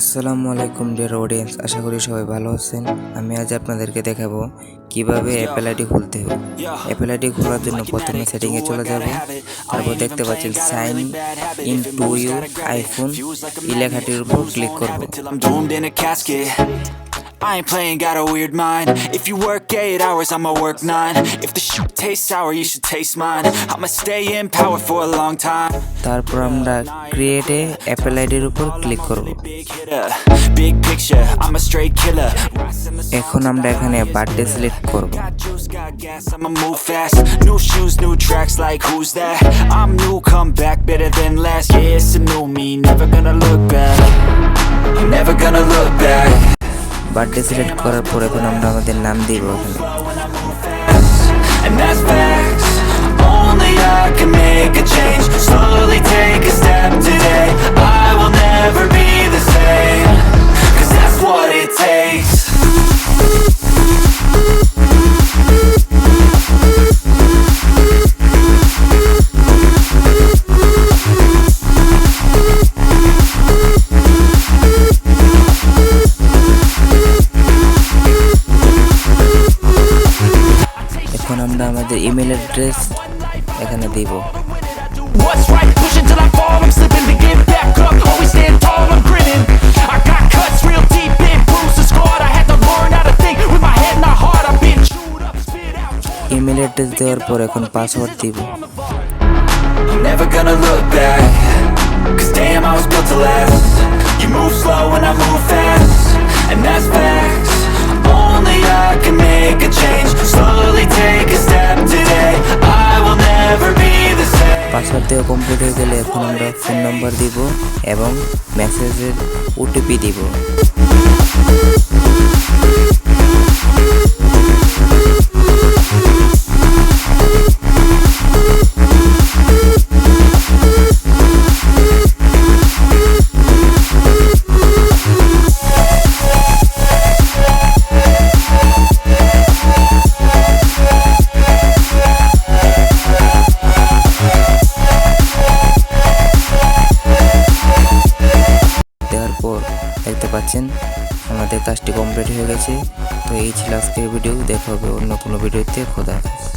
আসসালামু আলাইকুম dear audience, আশা করি সবাই ভালো আছেন। আমি আজ আপনাদেরকে দেখাবো কিভাবে অ্যাপেল আইডি খুলতে হবে। অ্যাপেল আইডি খোলার জন্য প্রথমে সেটিংয়ে চলে যাব। তারপর দেখতে পাচ্ছেন sign in to your iPhone এই লেখাটির উপর ক্লিক করব। I ain't playing, got a weird mind. If you work 8 hours, I'ma work 9. If the shit tastes sour, you should taste mine. I'ma stay in power for a long time. তারপর আমরা create a Apple আইডির উপর click করব। Big picture, I'm a straight killer. এখন আমরা এখানে birthday select করব। Got juice, got gas, I'ma move fast. New shoes, new tracks, like who's that? I'm new, come back better than last. Yeah, it's a new me, never gonna look back. I'm never gonna look back. Birthday select করার পর এখন আমরা আমাদের নাম দিব এখানে। And that's facts. Only I can make a change. Slowly take a step today. I will never be the same. 'Cause that's what it takes. এখন আমরা আমাদের ইমেল অ্যাড্রেস এখানে দিব। What's right? Pushing till I fall. I'm slipping to get back up. Always stand tall. I'm grinning. I got cuts real deep in. Bruises scarred. I had to learn how to think with my head and my heart. I've been chewed up, spit out. Email address দেওয়ার পর এখন password দিব। I'm never gonna look back. 'Cause damn, I was built to last. You move slow and I move fast. And that's facts. Only I can make a change. Slowly take a step today. I will never be the same. Password দেওয়া complete হয়ে গেলে এখন আমরা phone number দিব এবং মেসেজের OTP দিব। দেওয়ার পর দেখতে পাচ্ছেন আমাদের কাজটি কমপ্লিট হয়ে গেছে। তো এই ছিল আজকের ভিডিও, দেখা হবে অন্য কোনো ভিডিওতে। খোদা হাফেজ।